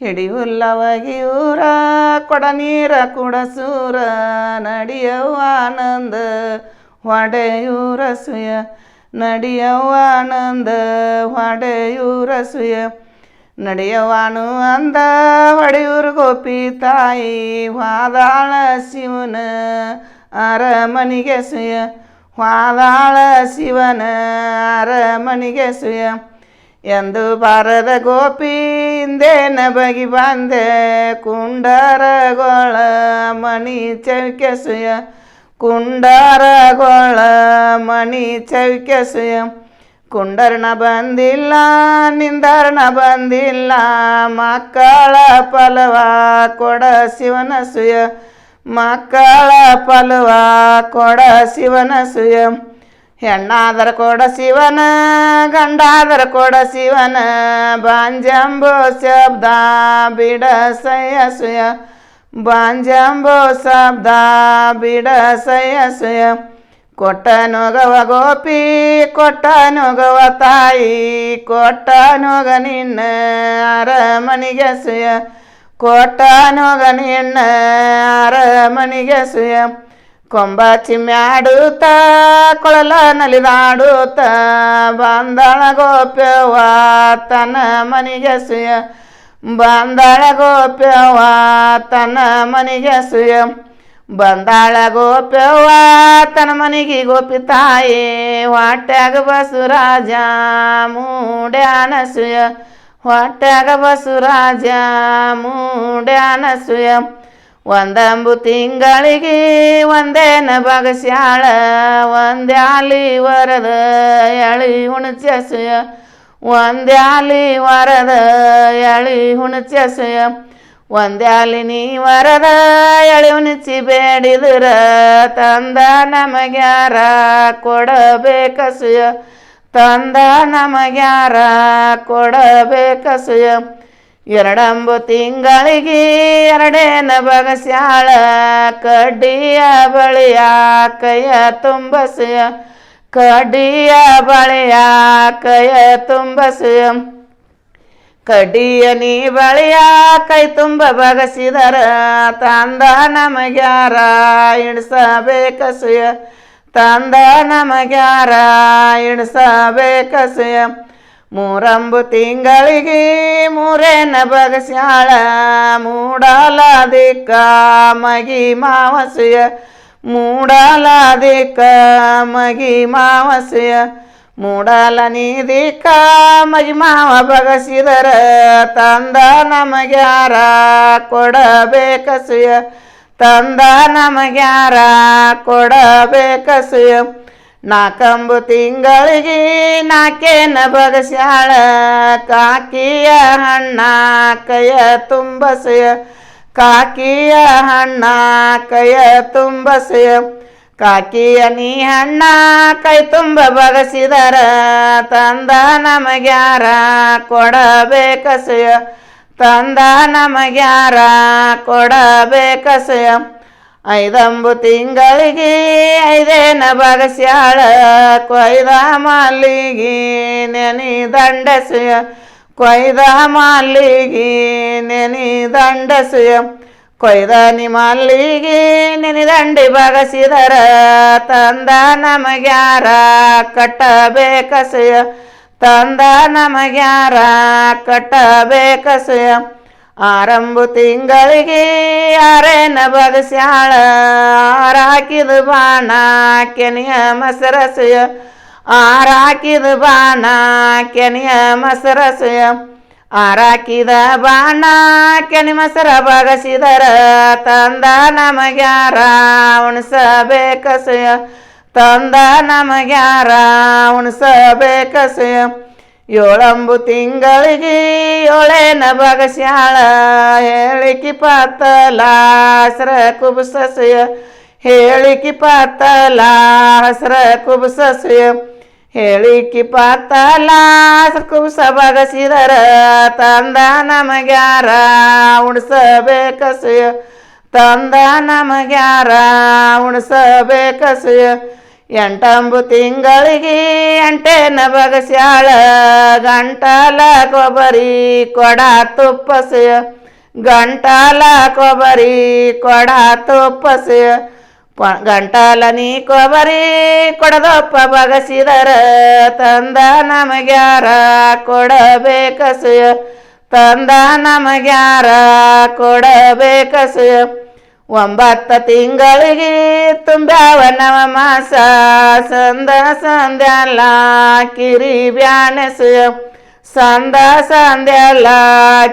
ಹಿಡಿಯುಲ್ಲವಗಿಯೂರ ಕೊಡ ನೀರ ಕುಡಸೂರ ನಡಿಯವ್ವ ಆನಂದ ಹೊಡೆಯೂರ ಸುಯ ನಡಿಯವ್ವ ಆನಂದ ಹೊಡೆಯೂರ ಸುಯ ನಡೆಯವಾನು ಅಂದ ಹೊಡೆಯೂರು ಗೋಪಿ ತಾಯಿ ವಾದಾಳ ಶಿವನ ಅರಮನಿಗೆ ಸುಯ ವಾದಾಳ ಶಿವನ ಅರಮನಿಗೆ ಸುಯ ಎಂದು ಬಾರದ ಗೋಪಿ ಹಿಂದೇನ ಬಗಿ ಬಂದೆ ಕುಂಡರಗೊಳ ಮಣಿ ಚೌಕೆ ಸುಯ ಕುಂಡರಗೊಳ ಮಣಿ ಚೌಕೆ ಸುಯ ಕುಂಡರ್ನ ಬಂದಿಲ್ಲ ನಿಂದರ್ನ ಬಂದಿಲ್ಲ ಮಕ್ಕಳ ಫಲವ ಕೊಡ ಶಿವನ ಸುಯ ಮಕ್ಕಳ ಫಲವ ಕೊಡ ಶಿವನ ಸುಯ ಹೆಣ್ಣಾದರ ಕೊಡ ಶಿವನ ಗಂಡಾದರ ಕೊಡ ಶಿವನ ಬಾಂಜಂಬೋ ಶಬ್ದ ಬಿಡಸಯ್ಯ ಸುಯ ಬಾಂಜಂಬೋ ಶಬ್ದ ಬಿಡಸಯ್ಯ ಸುಯ ಕೊಟ್ಟ ನೋಗವ ಗೋಪಿ ಕೊಟ್ಟ ನೋಗವ ತಾಯಿ ಕೊಟ್ಟ ನೋಗ ನಿನ್ನ ಅರಮನಿಗೆ ಸುಯ ಕೊಟ್ಟ ನೋಗ ನಿನ್ನ ಅರಮನಿಗೆ ಸುಯ ಕೊಂಬ ಚಿಮ್ಯಾಡುತ್ತ ಕೊಳಲ ನಲಿದಾಡುತ್ತ ಬಂದಳ ಗೋಪ್ಯವ್ವ ತನ್ನ ಮನಿಗೆ ಸುಯ ಬಂದಳ ಗೋಪ್ಯವ್ವ ತನ್ನ ಮನಿಗೆ ಸುಯ ಬಂದಾಳ ಗೋಪ್ಯವ್ವ ತನ್ನ ಮನಿಗೆ ಗೋಪಿ ತಾಯಿ ಹೊಟ್ಯಾಗ ಬಸುರಾಜ ಮೂಡ್ಯಾನ ಸುಯ ಹೊಟ್ಯಾಗ ಬಸುರಾಜ ಮೂಡ್ಯಾನ ಸುಯ ಒಂದಂಬು ತಿಂಗಳಿಗೆ ಒಂದೇನ ಬಗಸ್ಯಾಳ ಒಂದ್ಯಾಲಿ ವರದ ಎಳಿ ಹುಣಚೆ ಸುಯ ಒಂದ್ಯಾಲಿ ವರದ ಎಳಿ ಹುಣಚೆ ಸುಯ ಒಂದ್ಯಾಲಿ ನೀ ವರದ ಎಳಿ ಹುಣಚಿ ಬೇಡಿದ್ರ ತಂದ ನಮಗ್ಯಾರ ಕೊಡಬೇಕ ಸುಯ ತಂದ ನಮಗ್ಯಾರ ಕೊಡಬೇಕ ಸುಯ ಎರಡಂಬು ತಿಂಗಳಿಗೆ ಎರಡೇನ ಬಗಸ್ಯಾಳ ಕಡ್ಡಿಯ ಬಳಿಯ ಕೈಯ ತುಂಬಸುಯ ಕಡ್ಡಿಯ ಬಳಿಯ ಕೈಯ ತುಂಬಸುಯ ಕಡ್ಡಿಯ ನೀ ಬಳಿಯ ಕೈ ತುಂಬ ಬಗಸಿದರ ತಂದ ನಮಗ್ಯಾರ ಇಡ್ಸಬೇಕ ಸುಯ ತಂದ ನಮಗ್ಯಾರ ಇಡ್ಸಬೇಕ ಸುಯ ಮೂರಂಬು ತಿಂಗಳಿಗೆ ಮೂರೇನ ಬಗಸ್ಯಾಳ ಮೂಡಲ ದಿಕ್ಕ ಮಗಿ ಮಾವಸುಯ ಮೂಡಲ ದಿಕ್ಕ ಮಗಿ ಮಾವಸುಯ ಮೂಡಲ ನೀ ದಿಕ್ಕ ಮಗಿ ಮಾವ ಬಗಸಿದರ ತಂದ ನಮಗ್ಯಾರ ಕೊಡಬೇಕ ಸುಯ ತಂದ ನಮಗ್ಯಾರ ಕೊಡಬೇಕ ಸುಯ ನಾಕಂಬು ತಿಂಗಳಿಗೆ ನಾಕೇನ ಬಗಸ್ಯಾಳ ಕಾಕಿಯ ಹಣ್ಣ ಕೈಯ ತುಂಬಸುಯ ಕಾಕಿಯ ಹಣ್ಣ ಕೈಯ ತುಂಬಸುಯ ಕಾಕಿಯ ನೀ ಹಣ್ಣ ಕೈ ತುಂಬ ಬಗಸಿದರ ತಂದ ನಮಗ್ಯಾರ ಕೊಡಬೇಕ ಸುಯ ತಂದ ನಮಗ್ಯಾರ ಕೊಡಬೇಕ ಸುಯ ಐದಂಬು ತಿಂಗಳಿಗೆ ಐದೇನ ಬಗಸ್ಯಾಳ ಕೊಯ್ದ ಮಲ್ಲಿಗೆ ನೆನಿ ದಂಡಸುಯ ಕೊಯ್ದ ಮಲ್ಲಿಗೆ ನೆನಿ ದಂಡಸುಯ ಕೊಯ್ದ ನಿ ಮಲ್ಲಿಗೆ ನೆನಿ ದಂಡಿ ಬಗಸಿದರ ತಂದ ನಮಗ್ಯಾರ ಕಟ್ಟಬೇಕ ಸುಯ ತಂದ ನಮಗ್ಯಾರ ಕಟ್ಟಬೇಕ ಸುಯ ಆರಂಭ ತಿಂಗಳಿಗೆ ಆರೇನ ಬಗಸ್ಯಾಳ ಆರಾಕಿದ ಬಾಣ ಕೆನೆಯ ಮಸರಸುಯ ಆರಾಕಿದ ಬಾಣ ಕೆನೆಯ ಮಸರಸುಯ ಆರಾಕಿದ ಬಾಣ ಕೆನೆ ಮಸರ ಬಗಸಿದರ ತಂದ ನಮಗ್ಯಾರ ಉಣಸಬೇಕ ಸುಯ ತಂದ ನಮಗ್ಯಾರ ಉಣಸಬೇಕ ಸುಯ ಏಳಂಬು ತಿಂಗಳಿಗೆ ಏಳೇನ ಬಗಸ್ಯಾಳ ಹೇಳಿಕಿ ಪಾತಲ ಹಸ್ರ ಕುಬಸಸುಯ ಹೇಳಿಕಿ ಪಾತಲ ಹಸ್ರ ಕುಬಸಸುಯ ಹೇಳಿಕಿ ಪಾತಲ ಹಸ್ರ ಕುಬಸ ಬಗಸಿದರ ತಂದ ನಮಗ್ಯಾರ ಉಣಸಬೇಕ ಸುಯ ತಂದ ನಮಗ್ಯಾರ ಉಣಸಬೇಕ ಸುಯ ಎಂಟಂಬು ತಿಂಗಳಿಗೆ ಎಂಟೇನ ಬಗಸ್ಯಾಳ ಗಂಟಲ ಕೊಬ್ಬರಿ ಕೊಡ ತುಪ್ಪಸೆ ಗಂಟಲ ಕೊಬ್ಬರಿ ಕೊಡ ತುಪ್ಪಸೆ ಗಂಟಲ ನೀ ಕೊಬ್ಬರಿ ಕೊಡದಪ್ಪ ಬಗಸಿದರ ತಂದ ನಮಗ್ಯಾರ ಕೊಡಬೇಕಸೆ ತಂದ ನಮಗ್ಯಾರ ಕೊಡಬೇಕಸೆ 9 ತಿಂಗಳಿಗೆ ತುಂಬ್ಯಾವ ನವ ಮಾಸ ಸಂದ ಸಂದ್ಯಾಲ ಕಿರಿ ಬ್ಯಾನೆಸ ಸಂದ ಸಂದ್ಯಾಲ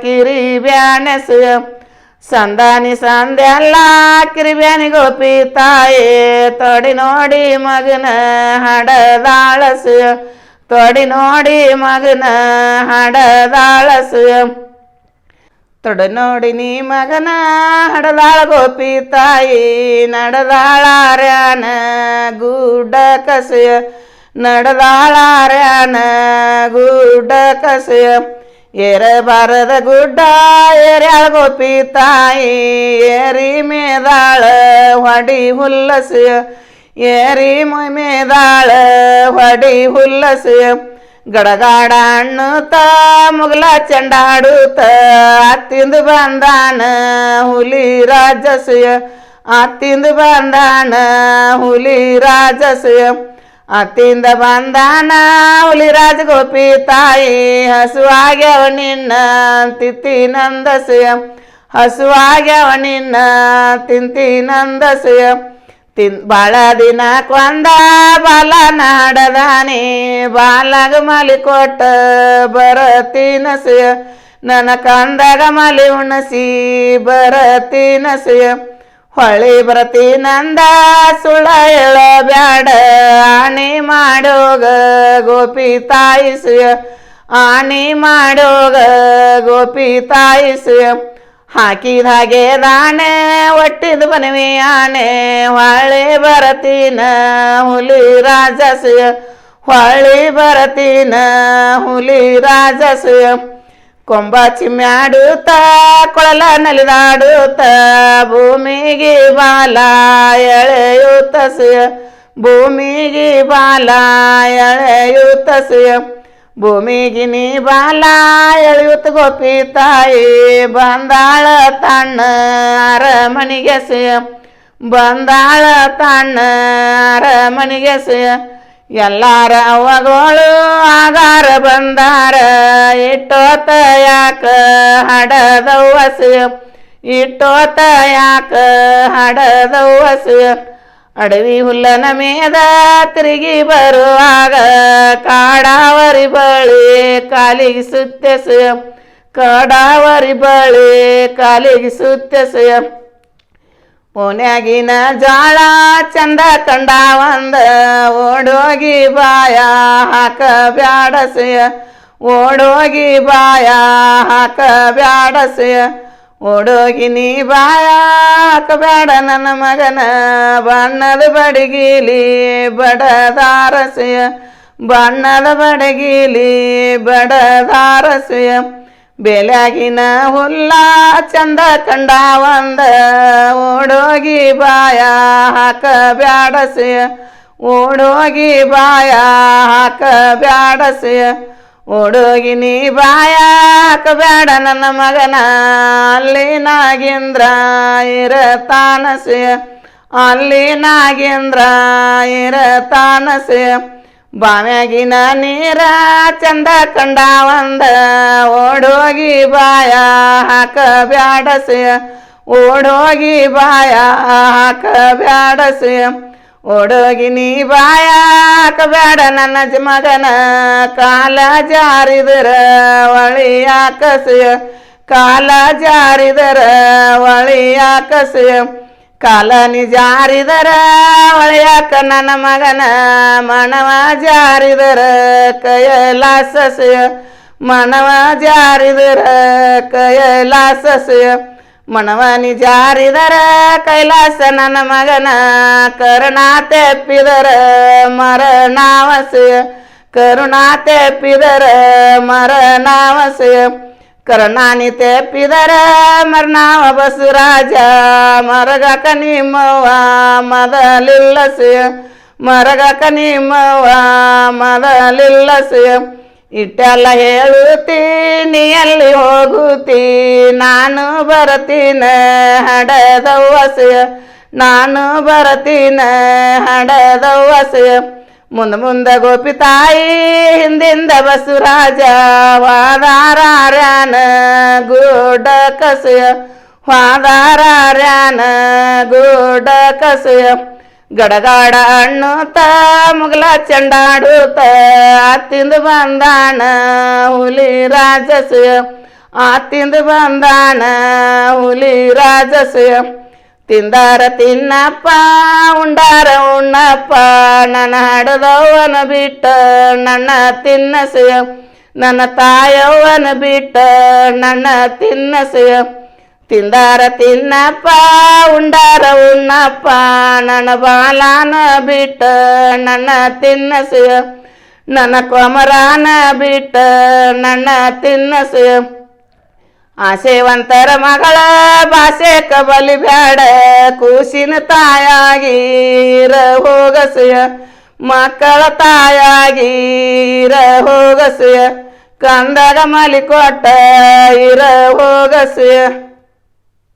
ಕಿರಿ ಬ್ಯಾನೆಸ ಸಂದಾನಿ ಸಂದ್ಯಾಲ ಕಿರಿ ಬ್ಯಾನಿ ಗೋಪಿ ತಾಯೇ ತೊಡಿ ನೋಡಿ ಮಗನ ಹಡದಾಳಸ ತೊಡಿ ನೋಡಿ ಮಗನ ಹಡದಾಳಸ ತೊಡೆ ನೋಡಿ ನೀ ಮಗನ ಹಡದಾಳ ಗೋಪಿ ತಾಯಿ ನಡೆದಾಳಾರ್ಯಾನ ಗುಡ್ಡ ಕಸೆಯ ನಡೆದಾಳಾರ್ಯಾನ ಗುಡ್ಡ ಕಸೆಯ ಏರಬಾರದ ಗುಡ್ಡ ಏರ್ಯಾಳ ಗೋಪಿ ತಾಯಿ ಏರಿ ಮೇದಾಳ ಹೊಡಿ ಹುಲ್ಲಸೆಯ ಏರಿ ಮೇದಾಳ ಹೊಡಿ ಹುಲ್ಲಸೆಯ ಗಡಗಾಡ ಅನ್ನುತ್ತ ಮುಗಲ ಚೆಂಡಾಡುತ್ತ ಅತ್ತಿಂದು ಬಂದಾನ ಹುಲಿ ರಾಜಸೆಯ ಅತ್ತಿಂದು ಬಂದಾನ ಹುಲಿ ರಾಜಸೆಯ ಅತ್ತಿಂದ ಬಂದಾನ ಹುಲಿ ರಾಜ ಗೋಪಿ ತಾಯಿ ಹಸುವಾಗ್ಯವ ನಿನ್ನ ತಿತ್ತಿ ನಂದಸೆಯ ಹಸುವಾಗ್ಯವ ನಿನ್ನ ತಿಂತಿ ನಂದಸೆಯ ಬಾಳ ದಿನ ಕೊಂದ ಬಾಲ ನಾಡದಾನೆ ಬಾಲಾಗ ಮಲಿ ಕೊಟ್ಟ ಬರತೀನಸೆಯ ನನ್ನ ಕಂದಾಗ ಮಲಿ ಉಣಸಿ ಬರತೀನಸೆಯ ಹೊಳಿ ಬರತೀನಂದ ಸುಳ್ಳ ಹೇಳ ಬ್ಯಾಡ ಆಣಿ ಮಾಡೋಗ ಗೋಪಿ ತಾಯಿಸೆಯ ಆಣಿ ಮಾಡೋಗ ಗೋಪಿ ತಾಯಿಸೆಯ ಹಾಕಿದ ಹಾಗೆ ದಾಣೆ ಒಟ್ಟಿದ ಬನವಿ ಆನೆ ಹೊಳ್ಳಿ ಬರತೀನ ಹುಲಿ ರಾಜಸೆಯ ಹೊಳ್ಳಿ ಬರತೀನ ಹುಲಿ ರಾಜಸೆಯ ಕೊಂಬ ಚಿಮ್ಯಾಡುತ್ತ ಕೊಳಲ ನಲಿದಾಡುತ್ತ ಭೂಮಿಗೆ ಬಾಲ ಎಳೆಯುತ್ತಸೆಯ ಭೂಮಿಗೆ ಬಾಲ ಎಳೆಯುತ್ತಸೆಯ ಭೂಮಿಗೆ ನೀ ಬಾಲ ಎಳೆಯುತ್ತ ಗೋಪಿ ತಾಯಿ ಬಂದಾಳ ತಣ್ಣ ಅರಮನಿಗೆಸೆಯ ಬಂದಾಳ ತಣ್ಣ ಅರಮನಿಗೆಸೆಯ ಎಲ್ಲಾರ ಅವ್ವಗಳು ಆಗಾರ ಬಂದಾರ ಇಟ್ಟೋತ ಯಾಕ ಹಡದವ್ವಸೆಯ ಇಟ್ಟೋತ ಯಾಕ ಹಡದವ್ವಸೆಯ ಅಡವಿ ಹುಲ್ಲನ ಮೇದ ತಿರುಗಿ ಬರುವಾಗ ಕಾಡಾವರಿ ಬಳಿ ಕಾಲಿಗೆ ಸುತ್ತೆಸೆಯ ಕಾಡಾವರಿ ಬಳಿ ಕಾಲಿಗೆ ಸುತ್ತೆಸೆಯ ಓನ್ಯಾಗಿನ ಜಾಳ ಚಂದ ಕಂಡ ಒಂದ ಓಡೋಗಿ ಬಾಯ ಹಾಕ ಬ್ಯಾಡಸೆಯ ಓಡೋಗಿ ಬಾಯ ಹಾಕ ಬ್ಯಾಡಸೆಯ ಓಡೋಗಿ ನೀ ಬಾಯ ಹಾಕ ಬ್ಯಾಡ ನನ್ನ ಮಗನ ಬಣ್ಣದ ಬಡಗಿಲಿ ಬಡದಾರಸೆಯ ಬಣ್ಣದ ಬಡಗಿಲಿ ಬಡದಾರಸೆಯ ಬೆಳಗಿನ ಹುಲ್ಲ ಚಂದ ಕಂಡ ಒಂದ ಓಡೋಗಿ ಬಾಯ ಹಾಕ ಬ್ಯಾಡಸೆಯ ಓಡೋಗಿ ಬಾಯ ಹಾಕ ಬ್ಯಾಡಸೆಯ ಓಡೋಗಿ ನೀ ಬಾಯ ಹಾಕ ಬ್ಯಾಡ ನನ್ನ ಮಗನ ಅಲ್ಲಿ ನಾಗೇಂದ್ರ ಇರತಾನಸೆಯ ಅಲ್ಲಿ ನಾಗೇಂದ್ರ ಇರತಾನಸೆಯ ಬಾವ್ಯಾಗಿನ ನೀರ ಚಂದ ಕಂಡ ಒಂದ ಓಡೋಗಿ ಬಾಯ ಹಾಕ ಬ್ಯಾಡಸೆಯ ಓಡೋಗಿ ಬಾಯ ಹಾಕ ಬ್ಯಾಡಸೆಯ ಓಡೋಗಿ ನೀ ಬಾಯ ಹಾಕ ಬ್ಯಾಡ ನನ್ನ ಮಗನ ಕಾಲ ಜಾರಿದರ ಒಳಿಯಾಕಸೆಯ ಕಾಲ ಜಾರಿದರ ಒಳಿಯಾಕಸೆಯ ಕಾಲ ನಿ ಜಾರಿದರ ಒಳೆಯಾಕ ನನ್ನ ಮಗನ ಮನವ ಜಾರಿದರ ಕೈಲಾಸಸೆಯ ಮನವ ಜಾರಿದರ ಕೈಲಾಸಸೆಯ ಮನವನಿ ಜಾರಿದರ ಕೈಲಾಸ ನನ್ನ ಮಗನ ಕರುಣಾ ತೆಪ್ಪಿದರ ಮರಣಾವಸೆಯ ಕರುಣಾ ತೆಪ್ಪಿದರ ಮರಣಾವಸೆಯ ಕರುಣಾನಿ ತೆಪ್ಪಿದರ ಮರಣಾವ ಬಸವರಾಜ ಮರಗಕ ನಿಮ್ಮವ್ವ ಮೊದಲಿಲ್ಲಸೆಯ ಮರಗಕ ನಿಮ್ಮವ್ವ ಮೊದಲಿಲ್ಲಸೆಯ ಇಟ್ಟೆಲ್ಲ ಹೇಳುತ್ತಿ ನೀ ಎಲ್ಲಿ ಹೋಗುತ್ತಿ ನಾನು ಬರತೀನ ಹಡದವ್ವಸೆಯ ನಾನು ಬರತೀನ ಹಡದವ್ವಸೆಯ ಮುಂದ ಗೋಪಿ ತಾಯಿ ಹಿಂದಿಂದ ಬಸವರಾಜ ವಾದಾರ್ಯಾನ ಗೂಡ ಕಸೆಯ ವಾದಾರ್ಯಾನ ಗೂಡ ಕಸೆಯ ಗಡಗಾಡ ಅಣ್ಣುತ್ತ ಮುಗಲ ಚಂಡಾಡುತ್ತ ಆತಿಂದು ಬಂದಾಣ ಹುಲಿ ರಾಜಸೆಯ ಆತಿಂದು ಬಂದಾಣ ಹುಲಿ ರಾಜಸೆಯ ತಿಂದಾರ ತಿನ್ನಪ್ಪ ಉಂಡಾರ ಉಣ್ಣಪ್ಪ ನನ್ನ ಹಡದವ್ವನ ಬಿಟ್ಟ ನನ್ನ ತಿನ್ನಸೆಯ ನನ್ನ ತಾಯವ್ವನ ಬಿಟ್ಟ ನನ್ನ ತಿನ್ನಸೆಯ ತಿಂದಾರ ತಿನ್ನಪ್ಪ ಉಂಡಾರ ಉಣ್ಣಪ್ಪ ನನ್ನ ಬಾಲಾನ ಬಿಟ್ಟ ನನ್ನ ತಿನ್ನಸೆಯ ನನ್ನ ಕೊಮರಾನ ಬಿಟ್ಟ ನನ್ನ ತಿನ್ನಸೆಯ ಆಸೆವಂತರ ಮಗಳ ಭಾಷೆಕ ಬಲಿ ಬ್ಯಾಡ ಕೂಸಿನ ತಾಯಾಗೀರ ಹೋಗಸೆಯ ಮಕ್ಕಳ ತಾಯಾಗೀರ ಹೋಗಸೆಯ ಕಂದಗ ಮಲಿ ಕೊಟ್ಟ ಇರ ಹೋಗಸೆಯ